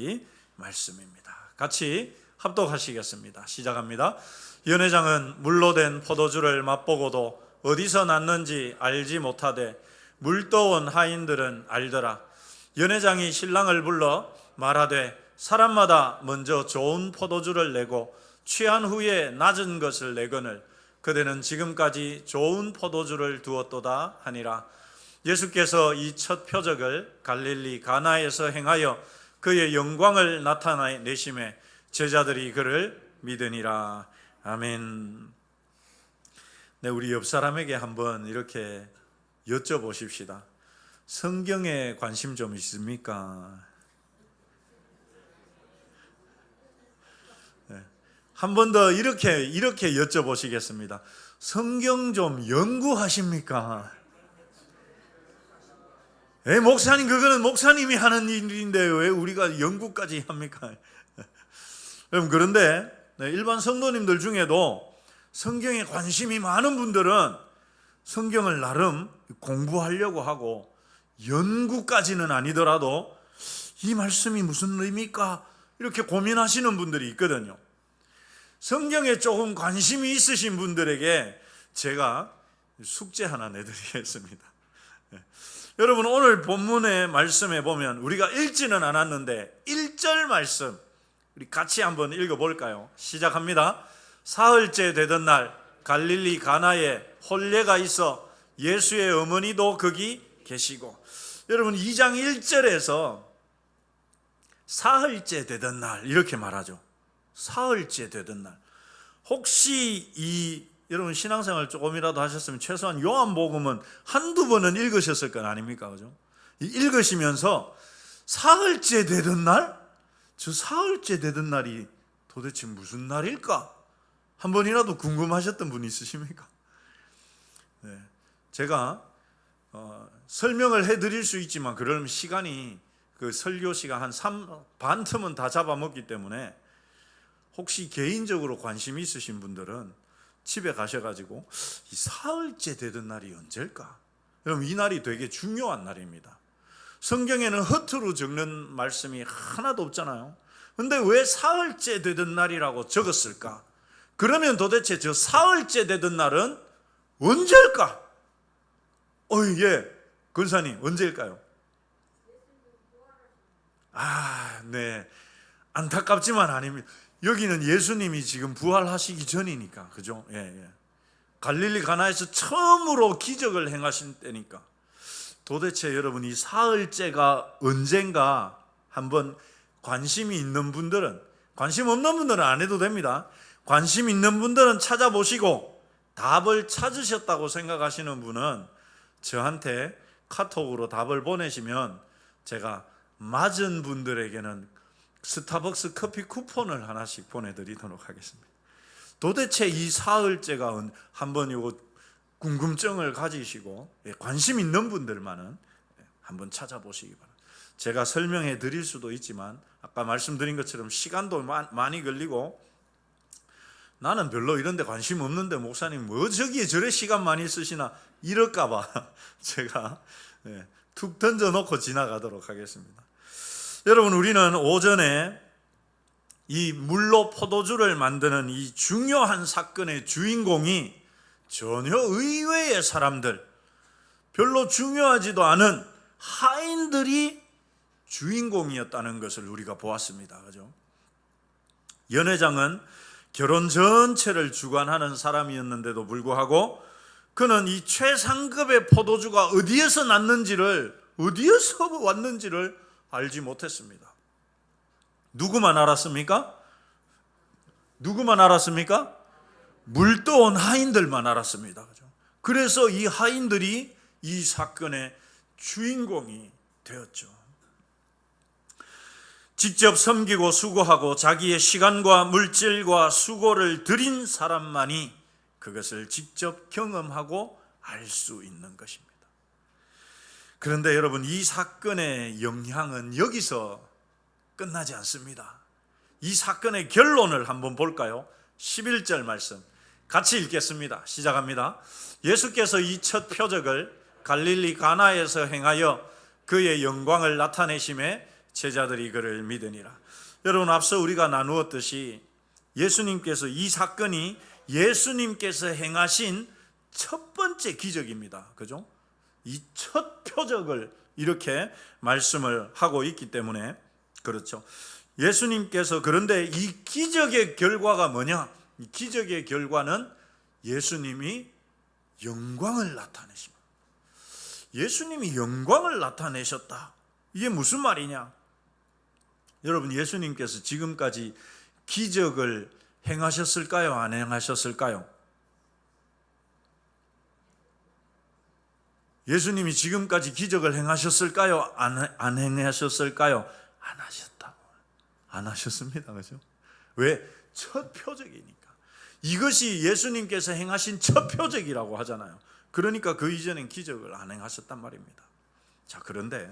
가지 말씀입니다. 같이 합독하시겠습니다. 시작합니다. 연회장은 물로 된 포도주를 맛보고도 어디서 났는지 알지 못하되 물떠온 하인들은 알더라. 연회장이 신랑을 불러 말하되 사람마다 먼저 좋은 포도주를 내고 취한 후에 낮은 것을 내거늘 그대는 지금까지 좋은 포도주를 두었도다 하니라. 예수께서 이 첫 표적을 갈릴리 가나에서 행하여 그의 영광을 나타내심에 제자들이 그를 믿으니라. 아멘. 네, 우리 옆 사람에게 한번 이렇게 여쭤보십시다. 성경에 관심 좀 있습니까? 네. 한 번 더 이렇게 여쭤보시겠습니다. 성경 좀 연구하십니까? 목사님, 그거는 목사님이 하는 일인데 왜 우리가 연구까지 합니까? 여러분, 그런데 일반 성도님들 중에도 성경에 관심이 많은 분들은 성경을 나름 공부하려고 하고 연구까지는 아니더라도 이 말씀이 무슨 의미일까 이렇게 고민하시는 분들이 있거든요. 성경에 조금 관심이 있으신 분들에게 제가 숙제 하나 내드리겠습니다. 여러분, 오늘 본문의 말씀에 보면 우리가 읽지는 않았는데 1절 말씀 우리 같이 한번 읽어볼까요? 시작합니다. 사흘째 되던 날 갈릴리 가나에 혼례가 있어 예수의 어머니도 거기 계시고. 여러분, 2장 1절에서 사흘째 되던 날 이렇게 말하죠. 사흘째 되던 날. 혹시 여러분 신앙생활 조금이라도 하셨으면 최소한 요한복음은 한두 번은 읽으셨을 건 아닙니까? 그죠? 읽으시면서 사흘째 되던 날? 저 사흘째 되던 날이 도대체 무슨 날일까? 한 번이라도 궁금하셨던 분 있으십니까? 네, 제가 설명을 해드릴 수 있지만 그러면 시간이 그 설교 시간 한 반 틈은 다 잡아먹기 때문에 혹시 개인적으로 관심이 있으신 분들은 집에 가셔가지고 이 사흘째 되던 날이 언제일까? 여러분, 이 날이 되게 중요한 날입니다. 성경에는 허투루 적는 말씀이 하나도 없잖아요. 근데 왜 사흘째 되던 날이라고 적었을까? 그러면 도대체 저 사흘째 되던 날은 언제일까? 권사님, 언제일까요? 네. 안타깝지만 아닙니다. 여기는 예수님이 지금 부활하시기 전이니까, 그죠? 갈릴리 가나에서 처음으로 기적을 행하신 때니까. 도대체 여러분, 이 사흘째가 언젠가 한번 관심이 있는 분들은, 관심 없는 분들은 안 해도 됩니다. 관심 있는 분들은 찾아보시고 답을 찾으셨다고 생각하시는 분은 저한테 카톡으로 답을 보내시면 제가 맞은 분들에게는 스타벅스 커피 쿠폰을 하나씩 보내드리도록 하겠습니다. 도대체 이 사흘째가 한번 요거 궁금증을 가지시고 관심 있는 분들만은 한번 찾아보시기 바랍니다. 제가 설명해 드릴 수도 있지만 아까 말씀드린 것처럼 시간도 많이 걸리고 나는 별로 이런 데 관심 없는데 목사님 뭐 저기에 저래 시간 많이 쓰시나 이럴까 봐 제가 툭 던져놓고 지나가도록 하겠습니다. 여러분, 우리는 오전에 이 물로 포도주를 만드는 이 중요한 사건의 주인공이 전혀 의외의 사람들, 별로 중요하지도 않은 하인들이 주인공이었다는 것을 우리가 보았습니다. 그죠? 연회장은 결혼 전체를 주관하는 사람이었는데도 불구하고 그는 이 최상급의 포도주가 어디에서 났는지를, 어디에서 왔는지를 알지 못했습니다. 누구만 알았습니까? 물떠온 하인들만 알았습니다. 그래서 이 하인들이 이 사건의 주인공이 되었죠. 직접 섬기고 수고하고 자기의 시간과 물질과 수고를 들인 사람만이 그것을 직접 경험하고 알 수 있는 것입니다. 그런데 여러분, 이 사건의 영향은 여기서 끝나지 않습니다. 이 사건의 결론을 한번 볼까요? 11절 말씀 같이 읽겠습니다. 시작합니다. 예수께서 이 첫 표적을 갈릴리 가나에서 행하여 그의 영광을 나타내심에 제자들이 그를 믿으니라. 여러분, 앞서 우리가 나누었듯이 예수님께서, 이 사건이 예수님께서 행하신 첫 번째 기적입니다. 그죠? 이 첫 표적을 이렇게 말씀을 하고 있기 때문에 그렇죠. 예수님께서, 그런데 이 기적의 결과가 뭐냐? 이 기적의 결과는 예수님이 영광을 나타내십니다. 예수님이 영광을 나타내셨다. 이게 무슨 말이냐? 여러분, 예수님께서 지금까지 기적을 행하셨을까요? 안 행하셨을까요? 예수님이 지금까지 기적을 행하셨을까요? 안 행하셨을까요? 안 하셨다고. 안 하셨습니다. 그죠? 왜? 첫 표적이니까. 이것이 예수님께서 행하신 첫 표적이라고 하잖아요. 그러니까 그 이전엔 기적을 안 행하셨단 말입니다. 자, 그런데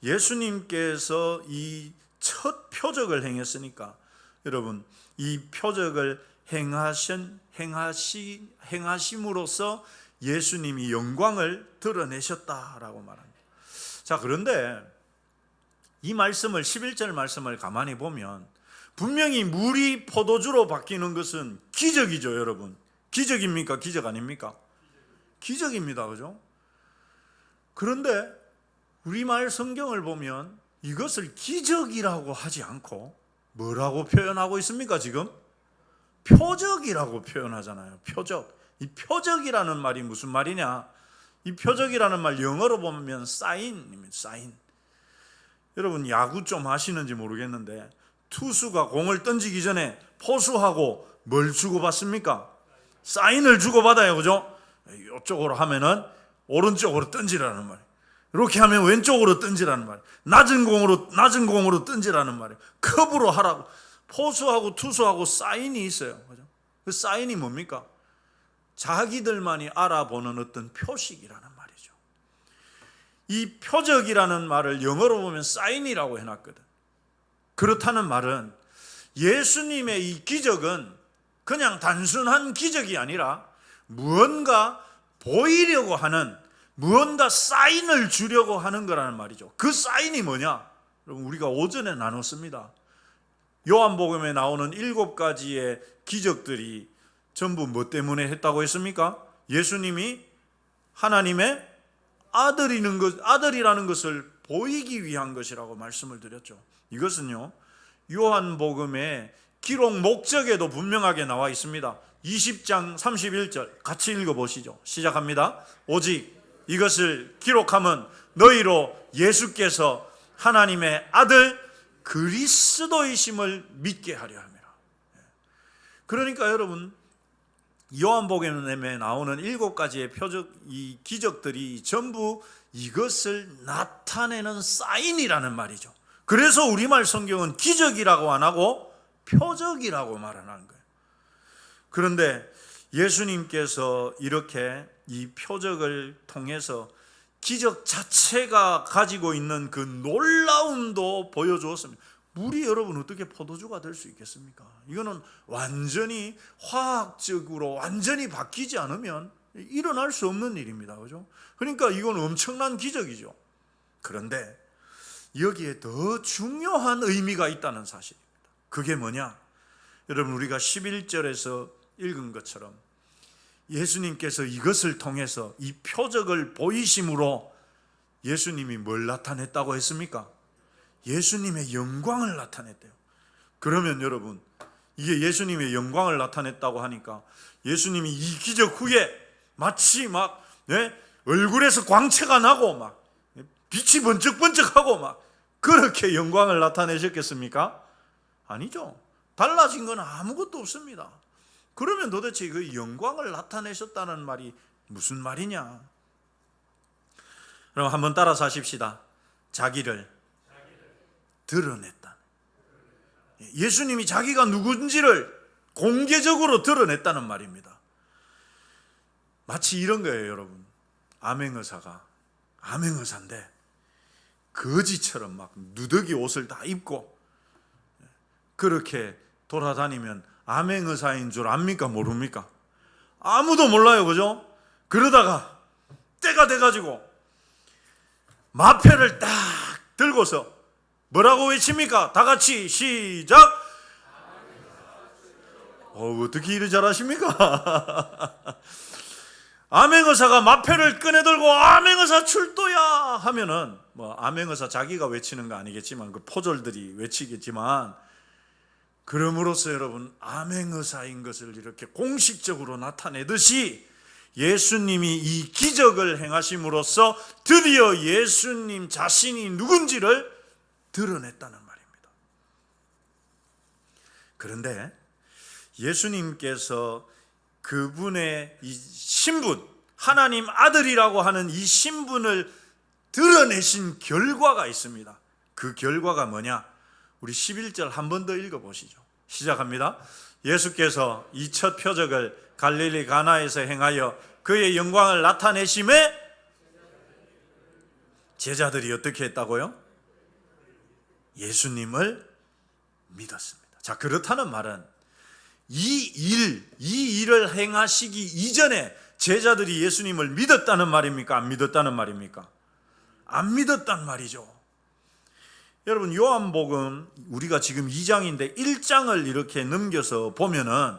예수님께서 이 첫 표적을 행했으니까 여러분, 이 표적을 행하심으로써 예수님이 영광을 드러내셨다라고 말합니다. 자, 그런데 이 말씀을, 11절 말씀을 가만히 보면 분명히 물이 포도주로 바뀌는 것은 기적이죠, 여러분. 기적입니까? 기적 아닙니까? 기적입니다. 그죠? 그런데 우리말 성경을 보면 이것을 기적이라고 하지 않고 뭐라고 표현하고 있습니까? 지금 표적이라고 표현하잖아요. 표적. 이 표적이라는 말이 무슨 말이냐? 이 표적이라는 말 영어로 보면 사인입니다. 사인. 여러분, 야구 좀 하시는지 모르겠는데 투수가 공을 던지기 전에 포수하고 뭘 주고받습니까? 사인을 주고받아요. 그죠? 이쪽으로 하면은 오른쪽으로 던지라는 말이에요. 이렇게 하면 왼쪽으로 던지라는 말이에요. 낮은 공으로 던지라는 말이에요. 컵으로 하라고. 포수하고 투수하고 사인이 있어요. 그죠? 그 사인이 뭡니까? 자기들만이 알아보는 어떤 표식이라는 말이죠. 이 표적이라는 말을 영어로 보면 사인이라고 해놨거든. 그렇다는 말은 예수님의 이 기적은 그냥 단순한 기적이 아니라 무언가 보이려고 하는, 무언가 사인을 주려고 하는 거라는 말이죠. 그 사인이 뭐냐? 여러분, 우리가 오전에 나눴습니다. 요한복음에 나오는 7가지의 기적들이 전부 뭐 때문에 했다고 했습니까? 예수님이 하나님의 아들이라는 것을 보이기 위한 것이라고 말씀을 드렸죠. 이것은요, 요한복음의 기록 목적에도 분명하게 나와 있습니다. 20장 31절 같이 읽어보시죠. 시작합니다. 오직 이것을 기록함은 너희로 예수께서 하나님의 아들 그리스도이심을 믿게 하려 함이라. 그러니까 여러분, 요한복음에 나오는 7가지의 표적, 이 기적들이 전부 이것을 나타내는 사인이라는 말이죠. 그래서 우리말 성경은 기적이라고 안 하고 표적이라고 말하는 거예요. 그런데 예수님께서 이렇게 이 표적을 통해서 기적 자체가 가지고 있는 그 놀라움도 보여주었습니다. 물이 여러분 어떻게 포도주가 될 수 있겠습니까? 이거는 완전히 화학적으로 완전히 바뀌지 않으면 일어날 수 없는 일입니다. 그죠? 그러니까 이건 엄청난 기적이죠. 그런데 여기에 더 중요한 의미가 있다는 사실입니다. 그게 뭐냐? 여러분, 우리가 11절에서 읽은 것처럼 예수님께서 이것을 통해서 이 표적을 보이심으로 예수님이 뭘 나타냈다고 했습니까? 예수님의 영광을 나타냈대요. 그러면 여러분, 이게 예수님의 영광을 나타냈다고 하니까 예수님이 이 기적 후에 마치 막 얼굴에서 광채가 나고 막 빛이 번쩍번쩍하고 막 그렇게 영광을 나타내셨겠습니까? 아니죠. 달라진 건 아무것도 없습니다. 그러면 도대체 그 영광을 나타내셨다는 말이 무슨 말이냐? 그럼 한번 따라서 하십시다. 자기를 드러냈다. 예수님이 자기가 누군지를 공개적으로 드러냈다는 말입니다. 마치 이런 거예요, 여러분. 암행의사가 암행의사인데 거지처럼 막 누더기 옷을 다 입고 그렇게 돌아다니면 암행의사인 줄 압니까? 모릅니까? 아무도 몰라요. 그죠? 그러다가 때가 돼가지고 마패를 딱 들고서 뭐라고 외칩니까? 다 같이 시작. 어떻게 일을 잘하십니까? 암행어사가 마패를 꺼내들고 암행어사 출도야 하면은 암행어사 자기가 외치는 거 아니겠지만 그 포졸들이 외치겠지만, 그럼으로써 여러분 암행어사인 것을 이렇게 공식적으로 나타내듯이 예수님이 이 기적을 행하심으로써 드디어 예수님 자신이 누군지를 드러냈다는 말입니다. 그런데 예수님께서 그분의 이 신분, 하나님 아들이라고 하는 이 신분을 드러내신 결과가 있습니다. 그 결과가 뭐냐? 우리 11절 한 번 더 읽어보시죠. 시작합니다. 예수께서 이 첫 표적을 갈릴리 가나에서 행하여 그의 영광을 나타내심에 제자들이 어떻게 했다고요? 예수님을 믿었습니다. 자, 그렇다는 말은 이 일을 행하시기 이전에 제자들이 예수님을 믿었다는 말입니까? 안 믿었다는 말입니까? 안 믿었단 말이죠. 여러분, 요한복음 우리가 지금 2장인데 1장을 이렇게 넘겨서 보면은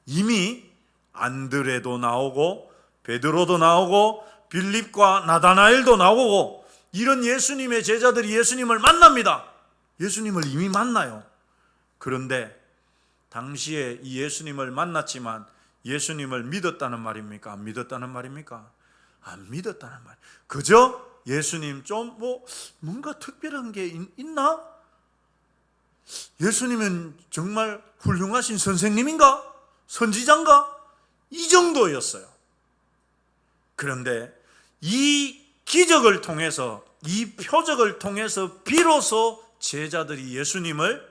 이미 안드레도 나오고 베드로도 나오고 빌립과 나다나엘도 나오고 이런 예수님의 제자들이 예수님을 만납니다. 예수님을 이미 만나요. 그런데 당시에 이 예수님을 만났지만 예수님을 믿었다는 말입니까? 안 믿었다는 말입니까? 안 믿었다는 말. 그저 예수님 좀 뭔가 특별한 게 있나? 예수님은 정말 훌륭하신 선생님인가? 선지자인가? 이 정도였어요. 그런데 이 기적을 통해서, 이 표적을 통해서 비로소 제자들이 예수님을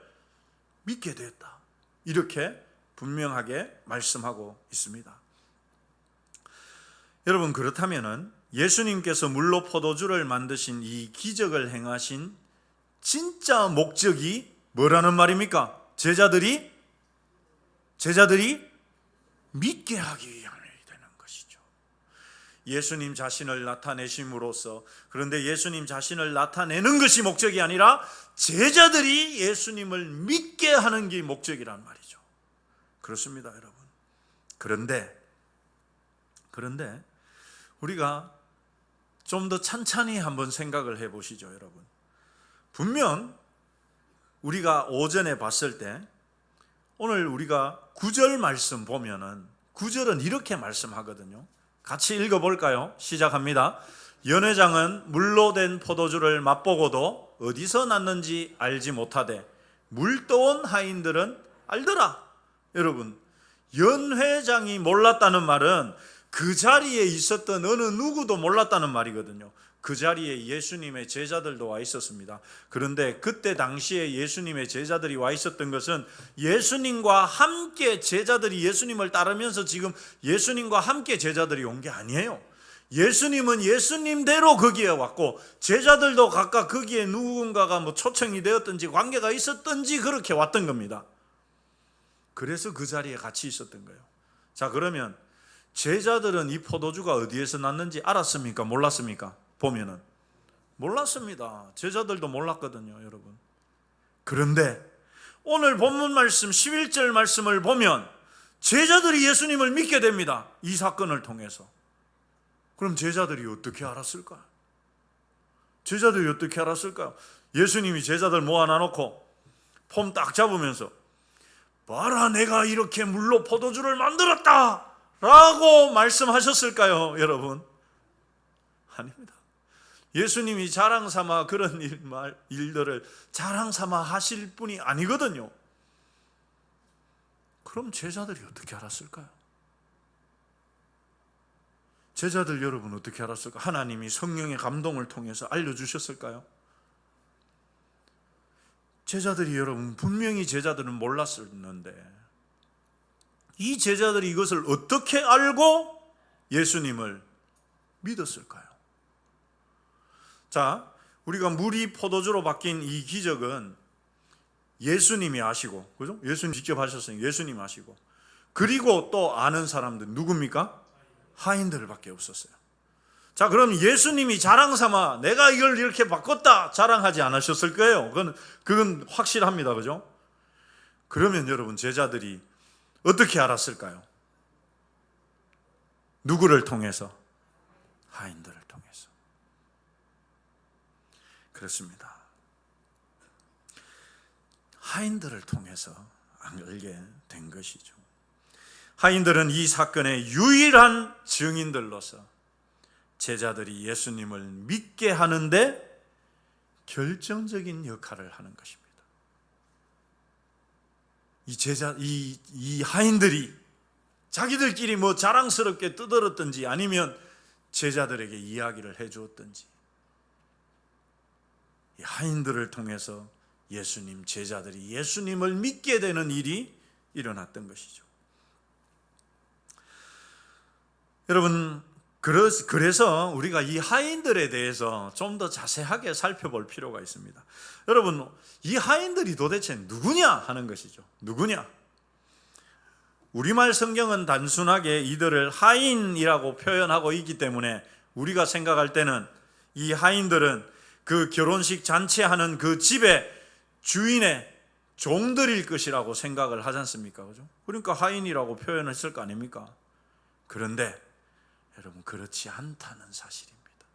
믿게 되었다. 이렇게 분명하게 말씀하고 있습니다. 여러분, 그렇다면은 예수님께서 물로 포도주를 만드신 이 기적을 행하신 진짜 목적이 뭐라는 말입니까? 제자들이 믿게 하기 위함이 되는 것이죠. 예수님 자신을 나타내심으로써, 그런데 예수님 자신을 나타내는 것이 목적이 아니라 제자들이 예수님을 믿게 하는 게 목적이란 말이죠. 그렇습니다, 여러분. 그런데 우리가 좀 더 찬찬히 한번 생각을 해보시죠, 여러분. 분명 우리가 오전에 봤을 때, 오늘 우리가 9절 말씀 보면은 9절은 이렇게 말씀하거든요. 같이 읽어볼까요? 시작합니다. 연회장은 물로 된 포도주를 맛보고도 어디서 났는지 알지 못하되 물 떠온 하인들은 알더라. 여러분, 연회장이 몰랐다는 말은 그 자리에 있었던 어느 누구도 몰랐다는 말이거든요. 그 자리에 예수님의 제자들도 와 있었습니다. 그런데 그때 당시에 예수님의 제자들이 와 있었던 것은 예수님과 함께 제자들이 예수님을 따르면서 지금 예수님과 함께 제자들이 온 게 아니에요. 예수님은 예수님대로 거기에 왔고 제자들도 각각 거기에 누군가가 초청이 되었든지 관계가 있었든지 그렇게 왔던 겁니다. 그래서 그 자리에 같이 있었던 거예요. 자, 그러면 제자들은 이 포도주가 어디에서 났는지 알았습니까? 몰랐습니까? 보면은 몰랐습니다. 제자들도 몰랐거든요, 여러분. 그런데 오늘 본문 말씀 11절 말씀을 보면 제자들이 예수님을 믿게 됩니다. 이 사건을 통해서. 그럼 제자들이 어떻게 알았을까요? 제자들이 어떻게 알았을까요? 예수님이 제자들 모아놔놓고 폼 딱 잡으면서 봐라, 내가 이렇게 물로 포도주를 만들었다 라고 말씀하셨을까요, 여러분? 아닙니다. 예수님이 자랑삼아 그런 일들을 자랑삼아 하실 분이 아니거든요. 그럼 제자들이 어떻게 알았을까요? 제자들 여러분 어떻게 알았을까요? 하나님이 성령의 감동을 통해서 알려주셨을까요? 제자들이 여러분 분명히 제자들은 몰랐었는데 이 제자들이 이것을 어떻게 알고 예수님을 믿었을까요? 자, 우리가 물이 포도주로 바뀐 이 기적은 예수님이 아시고, 그죠? 예수님 직접 하셨으니 예수님 아시고, 그리고 또 아는 사람들 누굽니까? 하인들밖에 없었어요. 자, 그럼 예수님이 자랑 삼아 내가 이걸 이렇게 바꿨다 자랑하지 않으셨을 거예요. 그건 확실합니다. 그죠? 그러면 여러분, 제자들이 어떻게 알았을까요? 누구를 통해서? 하인들을 통해서. 그렇습니다. 하인들을 통해서 알게 된 것이죠. 하인들은 이 사건의 유일한 증인들로서 제자들이 예수님을 믿게 하는데 결정적인 역할을 하는 것입니다. 이 하인들이 자기들끼리 뭐 자랑스럽게 떠들었든지 아니면 제자들에게 이야기를 해주었든지, 이 하인들을 통해서 제자들이 예수님을 믿게 되는 일이 일어났던 것이죠. 여러분, 그래서 우리가 이 하인들에 대해서 좀 더 자세하게 살펴볼 필요가 있습니다. 여러분, 이 하인들이 도대체 누구냐 하는 것이죠. 누구냐? 우리말 성경은 단순하게 이들을 하인이라고 표현하고 있기 때문에 우리가 생각할 때는 이 하인들은 그 결혼식 잔치하는 그 집의 주인의 종들일 것이라고 생각을 하지 않습니까? 그죠? 그러니까 하인이라고 표현했을 거 아닙니까? 그런데 여러분, 그렇지 않다는 사실입니다.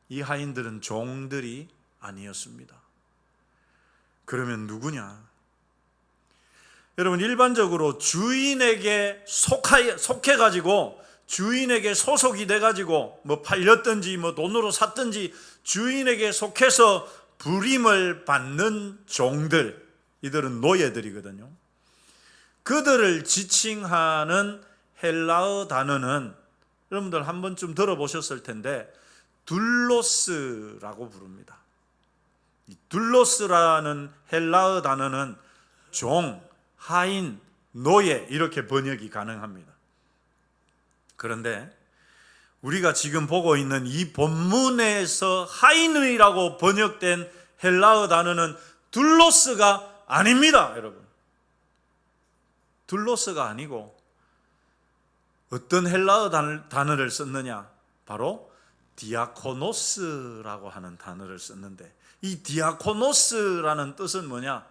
이 하인들은 종들이 아니었습니다. 그러면 누구냐? 여러분, 일반적으로 주인에게 속해가지고 주인에게 소속이 돼가지고 뭐 팔렸든지 뭐 돈으로 샀든지 주인에게 속해서 부림을 받는 종들, 이들은 노예들이거든요. 그들을 지칭하는 헬라어 단어는 여러분들 한 번쯤 들어보셨을 텐데 둘로스라고 부릅니다. 이 둘로스라는 헬라어 단어는 종, 하인, 노예 이렇게 번역이 가능합니다. 그런데 우리가 지금 보고 있는 이 본문에서 하인이라고 번역된 헬라어 단어는 둘로스가 아닙니다, 여러분. 둘로스가 아니고 어떤 헬라어 단어를 썼느냐? 바로 디아코노스라고 하는 단어를 썼는데, 이 디아코노스라는 뜻은 뭐냐?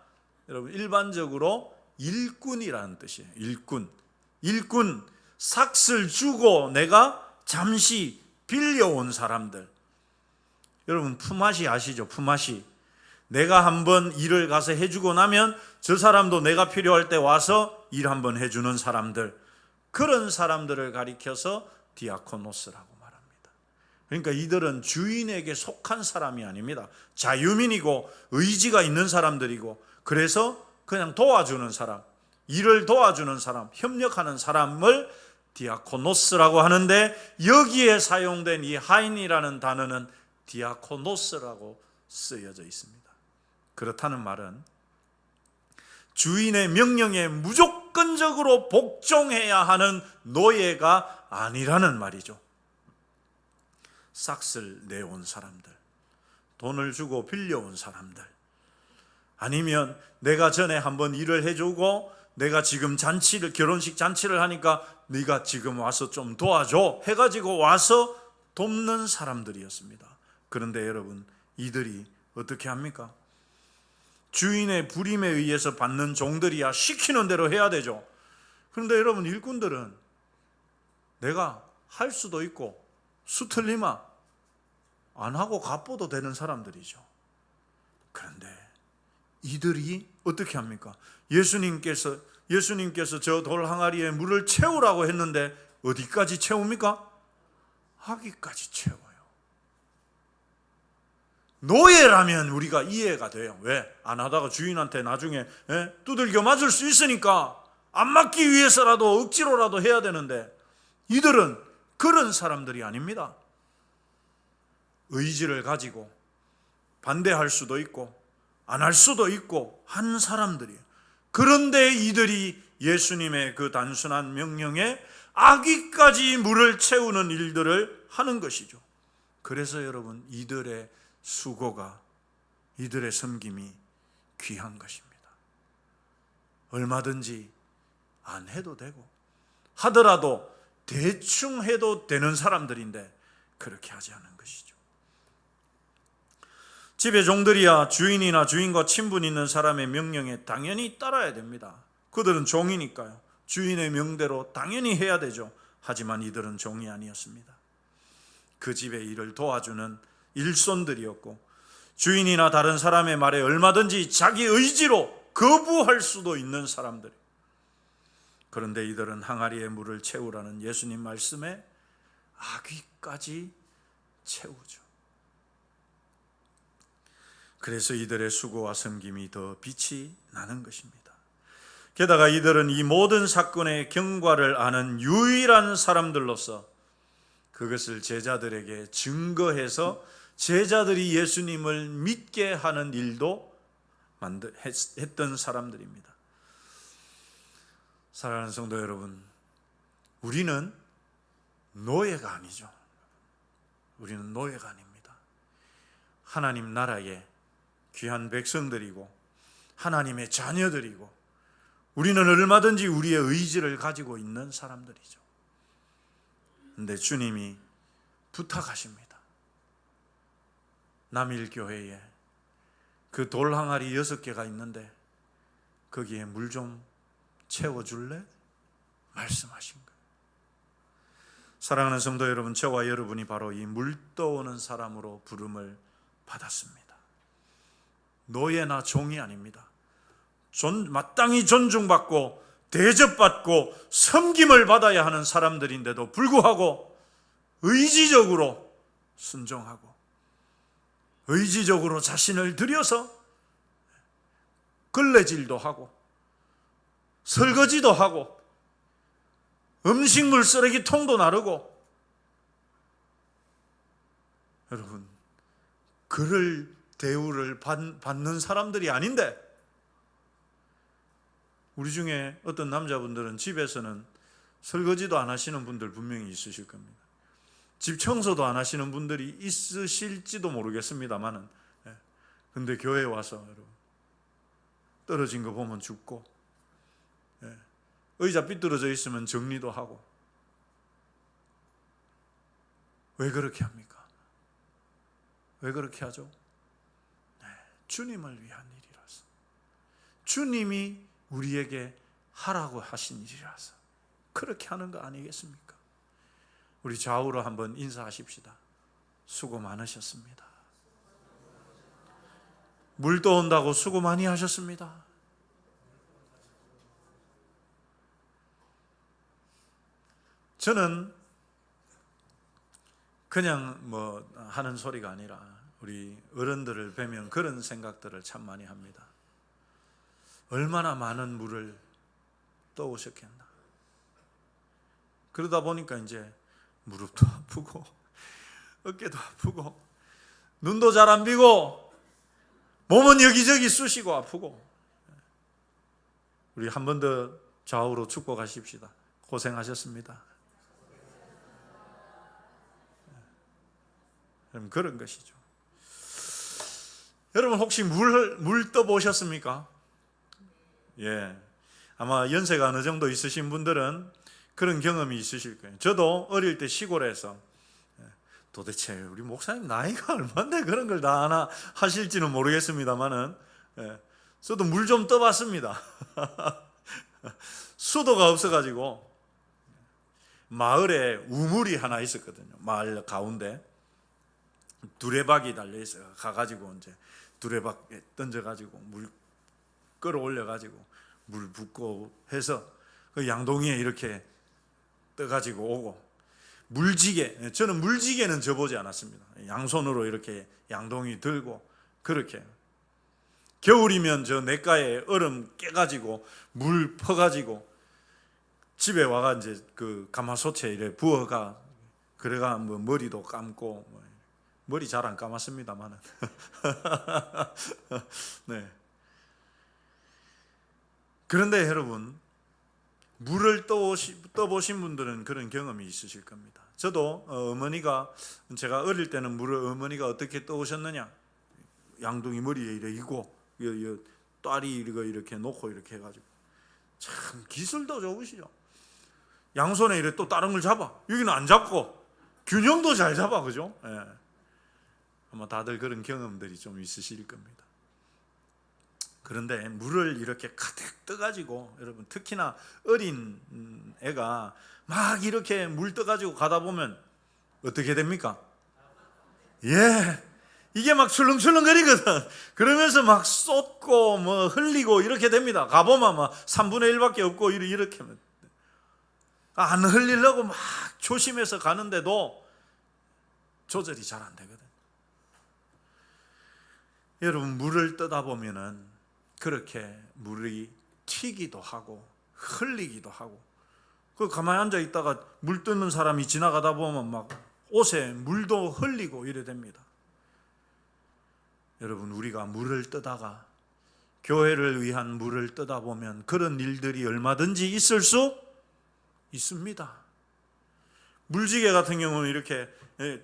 여러분, 일반적으로 일꾼이라는 뜻이에요. 일꾼, 삭슬 주고 내가 잠시 빌려온 사람들. 여러분, 품앗이 아시죠? 품앗이. 내가 한번 일을 가서 해주고 나면 저 사람도 내가 필요할 때 와서 일 한번 해주는 사람들, 그런 사람들을 가리켜서 디아코노스라고 말합니다. 그러니까 이들은 주인에게 속한 사람이 아닙니다. 자유민이고 의지가 있는 사람들이고, 그래서 그냥 도와주는 사람, 일을 도와주는 사람, 협력하는 사람을 디아코노스라고 하는데, 여기에 사용된 이 하인이라는 단어는 디아코노스라고 쓰여져 있습니다. 그렇다는 말은 주인의 명령에 무조건적으로 복종해야 하는 노예가 아니라는 말이죠. 싹을 내온 사람들, 돈을 주고 빌려온 사람들, 아니면 내가 전에 한번 일을 해주고 내가 지금 결혼식 잔치를 하니까 네가 지금 와서 좀 도와줘 해가지고 와서 돕는 사람들이었습니다. 그런데 여러분, 이들이 어떻게 합니까? 주인의 부림에 의해서 받는 종들이야 시키는 대로 해야 되죠. 그런데 여러분, 일꾼들은 내가 할 수도 있고 수틀리마 안 하고 갚아도 되는 사람들이죠. 그런데 이들이 어떻게 합니까? 예수님께서 저 돌 항아리에 물을 채우라고 했는데 어디까지 채웁니까? 아기까지 채워요. 노예라면 우리가 이해가 돼요. 왜? 안 하다가 주인한테 나중에 두들겨 맞을 수 있으니까 안 맞기 위해서라도 억지로라도 해야 되는데, 이들은 그런 사람들이 아닙니다. 의지를 가지고 반대할 수도 있고 안 할 수도 있고 한 사람들이에요. 그런데 이들이 예수님의 그 단순한 명령에 아기까지 물을 채우는 일들을 하는 것이죠. 그래서 여러분, 이들의 수고가, 이들의 섬김이 귀한 것입니다. 얼마든지 안 해도 되고 하더라도 대충 해도 되는 사람들인데, 그렇게 하지 않은 것이죠. 집의 종들이야 주인이나 주인과 친분 있는 사람의 명령에 당연히 따라야 됩니다. 그들은 종이니까요. 주인의 명대로 당연히 해야 되죠. 하지만 이들은 종이 아니었습니다. 그 집의 일을 도와주는 일손들이었고, 주인이나 다른 사람의 말에 얼마든지 자기 의지로 거부할 수도 있는 사람들. 그런데 이들은 항아리에 물을 채우라는 예수님 말씀에 아귀까지 채우죠. 그래서 이들의 수고와 섬김이 더 빛이 나는 것입니다. 게다가 이들은 이 모든 사건의 경과를 아는 유일한 사람들로서 그것을 제자들에게 증거해서 제자들이 예수님을 믿게 하는 일도 했던 사람들입니다. 사랑하는 성도 여러분, 우리는 노예가 아니죠. 우리는 노예가 아닙니다. 하나님 나라의 귀한 백성들이고 하나님의 자녀들이고, 우리는 얼마든지 우리의 의지를 가지고 있는 사람들이죠. 그런데 주님이 부탁하십니다. 남일교회에 그 돌 항아리 6개가 있는데 거기에 물 좀 채워줄래? 말씀하신 거예요. 사랑하는 성도 여러분, 저와 여러분이 바로 이 물 떠오는 사람으로 부름을 받았습니다. 노예나 종이 아닙니다. 마땅히 존중받고 대접받고 섬김을 받아야 하는 사람들인데도 불구하고 의지적으로 순종하고 의지적으로 자신을 들여서 걸레질도 하고 설거지도 하고 음식물 쓰레기통도 나르고, 여러분, 그럴 대우를 받는 사람들이 아닌데, 우리 중에 어떤 남자분들은 집에서는 설거지도 안 하시는 분들 분명히 있으실 겁니다. 집 청소도 안 하시는 분들이 있으실지도 모르겠습니다만은, 근데 교회에 와서 여러분, 떨어진 거 보면 줍고, 의자 삐뚤어져 있으면 정리도 하고. 왜 그렇게 합니까? 왜 그렇게 하죠? 주님을 위한 일이라서, 주님이 우리에게 하라고 하신 일이라서 그렇게 하는 거 아니겠습니까? 우리 좌우로 한번 인사하십시다. 수고 많으셨습니다. 물 떠온다고 수고 많이 하셨습니다. 저는 그냥 하는 소리가 아니라 우리 어른들을 뵈면 그런 생각들을 참 많이 합니다. 얼마나 많은 물을 떠오셨겠나. 그러다 보니까 이제 무릎도 아프고 어깨도 아프고 눈도 잘 안 비고 몸은 여기저기 쑤시고 아프고. 우리 한 번 더 좌우로 축복하십시다. 고생하셨습니다. 그런 것이죠. 여러분, 혹시 물 떠보셨습니까? 예, 아마 연세가 어느 정도 있으신 분들은 그런 경험이 있으실 거예요. 저도 어릴 때 시골에서, 도대체 우리 목사님 나이가 얼마인데 그런 걸 다 하나 하실지는 모르겠습니다만은, 저도 물 좀 떠봤습니다. 수도가 없어가지고 마을에 우물이 하나 있었거든요. 마을 가운데 두레박이 달려 있어요. 가가지고 이제 두레박에 던져가지고 물 끌어올려가지고 물 붓고 해서 그 양동이에 이렇게 떠가지고 오고, 물지개, 저는 물지개는 져보지 않았습니다. 양손으로 이렇게 양동이 들고 그렇게. 겨울이면 저 냇가에 얼음 깨가지고 물 퍼가지고 집에 와가 이제 그 가마솥에 이래 부어가, 그래가 머리도 감고, 머리 잘 안 감았습니다만은. 네. 그런데 여러분, 물을 떠보신 분들은 그런 경험이 있으실 겁니다. 저도 어머니가, 제가 어릴 때는 물을 어머니가 어떻게 떠오셨느냐, 양동이 머리에 이래 이고 딸이 이렇게 놓고 이렇게 해가지고, 참 기술도 좋으시죠. 양손에 이래 또 다른 걸 잡아, 여기는 안 잡고 균형도 잘 잡아, 그죠? 예. 아마 다들 그런 경험들이 좀 있으실 겁니다. 그런데 물을 이렇게 가득 떠가지고, 여러분 특히나 어린 애가 막 이렇게 물 떠가지고 가다 보면 어떻게 됩니까? 예, 이게 막 출렁출렁거리거든. 그러면서 막 쏟고 뭐 흘리고 이렇게 됩니다. 가보면 막 3분의 1밖에 없고 이렇게 안 흘리려고 막 조심해서 가는데도 조절이 잘 안 되거든. 여러분 물을 떠다 보면은 그렇게 물이 튀기도 하고 흘리기도 하고, 그 가만히 앉아 있다가 물 뜨는 사람이 지나가다 보면 막 옷에 물도 흘리고 이래 됩니다. 여러분 우리가 물을 뜨다가 교회를 위한 물을 뜨다 보면 그런 일들이 얼마든지 있을 수 있습니다. 물지개 같은 경우는 이렇게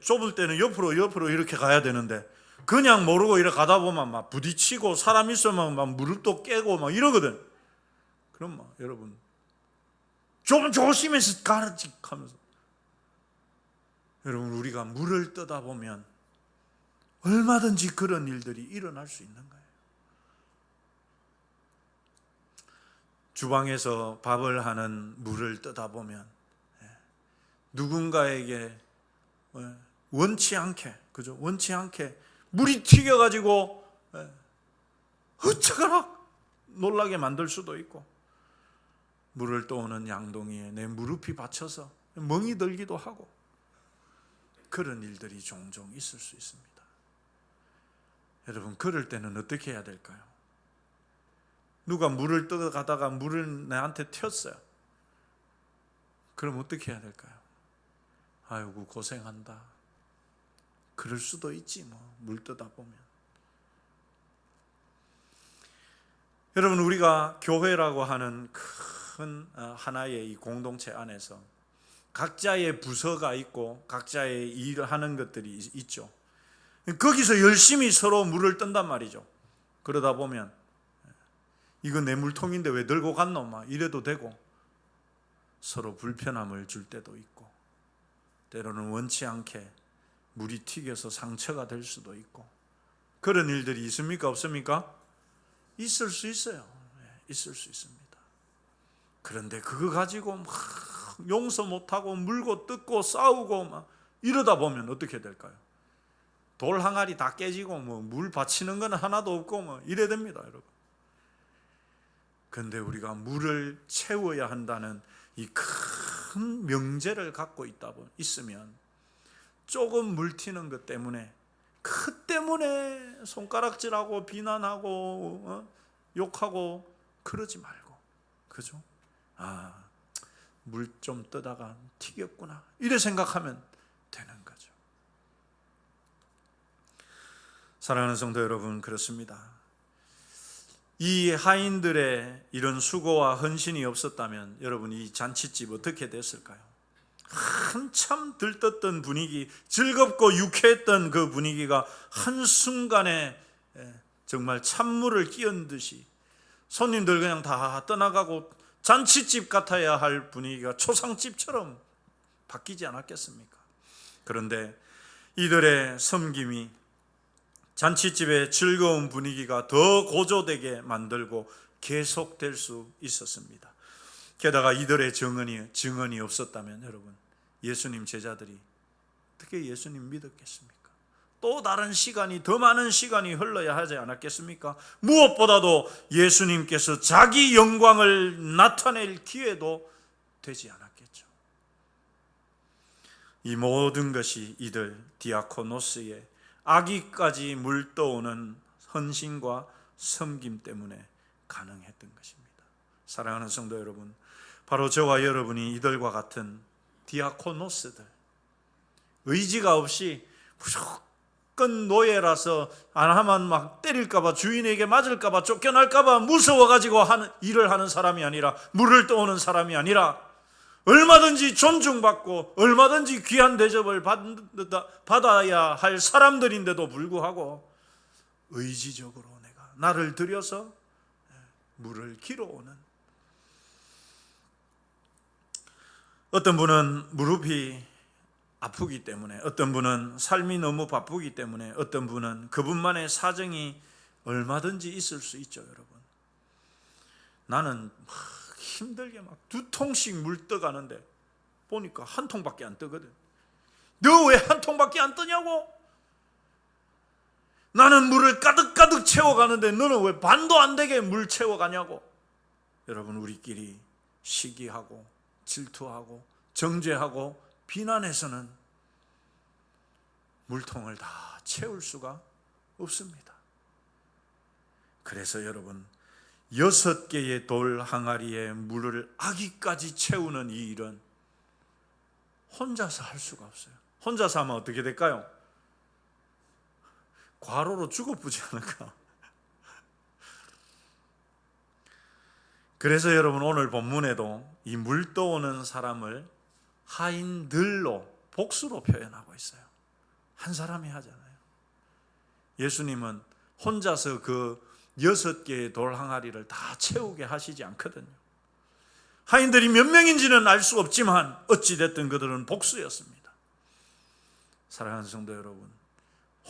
좁을 때는 옆으로 이렇게 가야 되는데 그냥 모르고 이렇게 가다 보면 막 부딪히고 사람 있으면 막 무릎도 깨고 막 이러거든. 그럼 막 여러분 좀 조심해서 가르치 하면서, 여러분 우리가 물을 뜨다 보면 얼마든지 그런 일들이 일어날 수 있는 거예요. 주방에서 밥을 하는 물을 뜨다 보면 누군가에게 원치 않게, 그죠? 원치 않게 물이 튀겨가지고 어쩌거나 놀라게 만들 수도 있고, 물을 떠오는 양동이에 내 무릎이 받쳐서 멍이 들기도 하고, 그런 일들이 종종 있을 수 있습니다. 여러분 그럴 때는 어떻게 해야 될까요? 누가 물을 떠가다가 물을 내한테 튀었어요. 그럼 어떻게 해야 될까요? 아이고 고생한다. 그럴 수도 있지 뭐, 물 뜨다 보면. 여러분 우리가 교회라고 하는 큰 하나의 이 공동체 안에서 각자의 부서가 있고 각자의 일을 하는 것들이 있죠. 거기서 열심히 서로 물을 뜬단 말이죠. 그러다 보면 이거 내 물통인데 왜 들고 갔노? 막 이래도 되고, 서로 불편함을 줄 때도 있고, 때로는 원치 않게 물이 튀겨서 상처가 될 수도 있고, 그런 일들이 있습니까? 없습니까? 있을 수 있어요. 있을 수 있습니다. 그런데 그거 가지고 막 용서 못하고 물고 뜯고 싸우고 막 이러다 보면 어떻게 될까요? 돌 항아리 다 깨지고 뭐 물 받치는 건 하나도 없고 뭐 이래 됩니다, 여러분. 그런데 우리가 물을 채워야 한다는 이 큰 명제를 갖고 있으면 조금 물 튀는 것 때문에 그 때문에 손가락질하고 비난하고 욕하고 그러지 말고, 그죠? 물 좀 뜨다가 튀겼구나 이래 생각하면 되는 거죠. 사랑하는 성도 여러분, 그렇습니다. 이 하인들의 이런 수고와 헌신이 없었다면 여러분 이 잔칫집 어떻게 됐을까요? 한참 들떴던 분위기, 즐겁고 유쾌했던 그 분위기가 한순간에 정말 찬물을 끼얹은 듯이 손님들 그냥 다 떠나가고 잔칫집 같아야 할 분위기가 초상집처럼 바뀌지 않았겠습니까? 그런데 이들의 섬김이 잔칫집의 즐거운 분위기가 더 고조되게 만들고 계속될 수 있었습니다. 게다가 이들의 증언이 없었다면 여러분 예수님 제자들이 어떻게 예수님 믿었겠습니까? 또 다른 시간이, 더 많은 시간이 흘러야 하지 않았겠습니까? 무엇보다도 예수님께서 자기 영광을 나타낼 기회도 되지 않았겠죠. 이 모든 것이 이들 디아코노스의 아기까지 물떠오는 헌신과 섬김 때문에 가능했던 것입니다. 사랑하는 성도 여러분, 바로 저와 여러분이 이들과 같은 디아코노스들, 의지가 없이 무조건 노예라서 안 하면 막 때릴까봐, 주인에게 맞을까봐, 쫓겨날까봐 무서워가지고 일을 하는 사람이 아니라, 물을 떠오는 사람이 아니라 얼마든지 존중받고 얼마든지 귀한 대접을 받아야 할 사람들인데도 불구하고 의지적으로 내가 나를 들여서 물을 길어오는, 어떤 분은 무릎이 아프기 때문에, 어떤 분은 삶이 너무 바쁘기 때문에, 어떤 분은 그분만의 사정이 얼마든지 있을 수 있죠. 여러분, 나는 힘들게 막 2통씩 물 떠가는데 보니까 1통밖에 안 뜨거든. 너 왜 1통밖에 안 뜨냐고? 나는 물을 가득가득 채워가는데 너는 왜 반도 안 되게 물 채워가냐고. 여러분, 우리끼리 시기하고 질투하고 정죄하고 비난해서는 물통을 다 채울 수가 없습니다. 그래서 여러분, 6개의 돌 항아리에 물을 아기까지 채우는 이 일은 혼자서 할 수가 없어요. 혼자서 하면 어떻게 될까요? 과로로 죽어보지 않을까? 그래서 여러분, 오늘 본문에도 이 물 떠오는 사람을 하인들로, 복수로 표현하고 있어요. 한 사람이 하잖아요. 예수님은 혼자서 그 6개의 돌 항아리를 다 채우게 하시지 않거든요. 하인들이 몇 명인지는 알 수 없지만 어찌됐든 그들은 복수였습니다. 사랑하는 성도 여러분,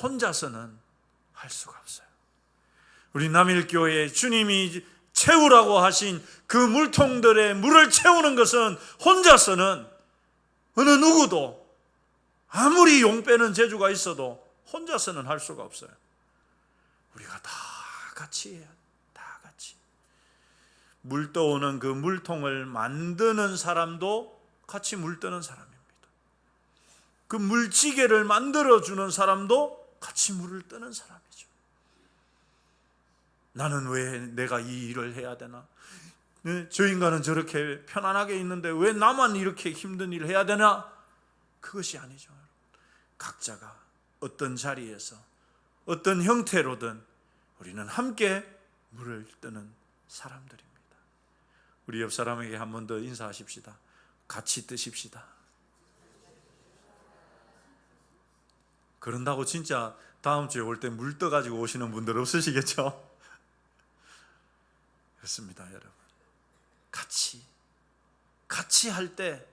혼자서는 할 수가 없어요. 우리 남일교회에 주님이 채우라고 하신 그 물통들의 물을 채우는 것은 혼자서는 어느 누구도, 아무리 용 빼는 재주가 있어도 혼자서는 할 수가 없어요. 우리가 다 같이 해야 돼. 다 같이. 물 떠오는 그 물통을 만드는 사람도 같이 물 떠는 사람입니다. 그 물지개를 만들어주는 사람도 같이 물을 뜨는 사람이죠. 나는 왜 내가 이 일을 해야 되나? 저 인간은 저렇게 편안하게 있는데 왜 나만 이렇게 힘든 일을 해야 되나? 그것이 아니죠. 각자가 어떤 자리에서 어떤 형태로든 우리는 함께 물을 뜨는 사람들입니다. 우리 옆 사람에게 한 번 더 인사하십시다. 같이 뜨십시다. 그런다고 진짜 다음 주에 올 때 물 떠가지고 오시는 분들 없으시겠죠? 그렇습니다, 여러분. 같이 할 때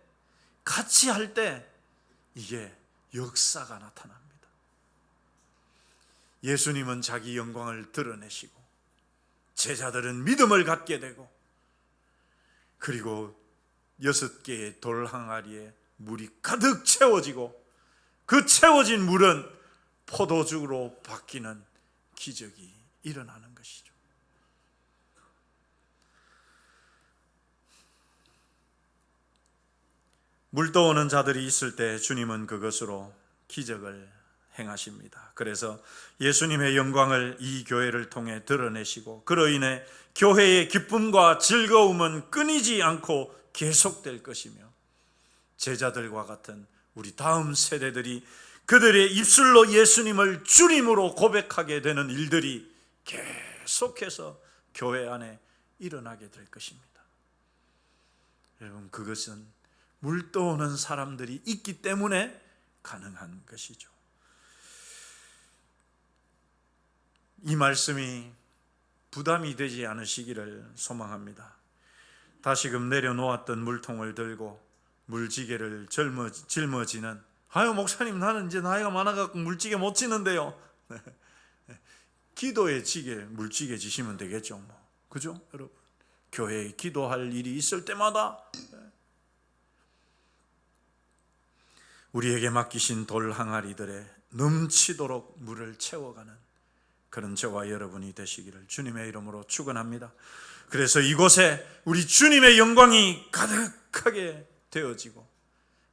이게 역사가 나타납니다. 예수님은 자기 영광을 드러내시고 제자들은 믿음을 갖게 되고, 그리고 6개의 돌 항아리에 물이 가득 채워지고 그 채워진 물은 포도주로 바뀌는 기적이 일어나는 것이죠. 물 떠오는 자들이 있을 때 주님은 그것으로 기적을 행하십니다. 그래서 예수님의 영광을 이 교회를 통해 드러내시고, 그로 인해 교회의 기쁨과 즐거움은 끊이지 않고 계속될 것이며, 제자들과 같은 우리 다음 세대들이 그들의 입술로 예수님을 주님으로 고백하게 되는 일들이 계속해서 교회 안에 일어나게 될 것입니다. 여러분, 그것은 물 떠오는 사람들이 있기 때문에 가능한 것이죠. 이 말씀이 부담이 되지 않으시기를 소망합니다. 다시금 내려놓았던 물통을 들고 물지개를 짊어지는, 아유 목사님, 나는 이제 나이가 많아갖고 물지개 못 지는데요. 기도의 지게, 물지개 지시면 되겠죠, 뭐. 그죠, 여러분? 교회에 기도할 일이 있을 때마다 우리에게 맡기신 돌 항아리들에 넘치도록 물을 채워가는 그런 저와 여러분이 되시기를 주님의 이름으로 축원합니다. 그래서 이곳에 우리 주님의 영광이 가득하게 되어지고,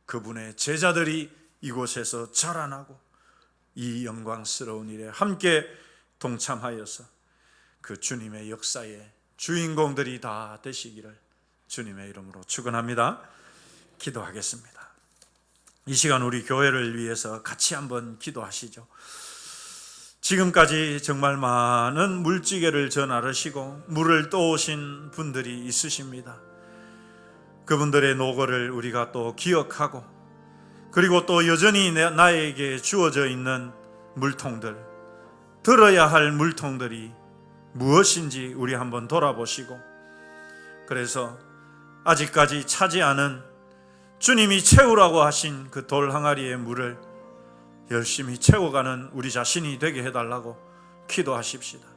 그분의 제자들이 이곳에서 자라나고 이 영광스러운 일에 함께 동참하여서 그 주님의 역사의 주인공들이 다 되시기를 주님의 이름으로 축원합니다. 기도하겠습니다. 이 시간 우리 교회를 위해서 같이 한번 기도하시죠. 지금까지 정말 많은 물지개를 전하시고 물을 떠오신 분들이 있으십니다. 그분들의 노고를 우리가 또 기억하고, 그리고 또 여전히 나에게 주어져 있는 물통들, 들어야 할 물통들이 무엇인지 우리 한번 돌아보시고, 그래서 아직까지 차지 않은 주님이 채우라고 하신 그 돌 항아리의 물을 열심히 채워가는 우리 자신이 되게 해달라고 기도하십시다.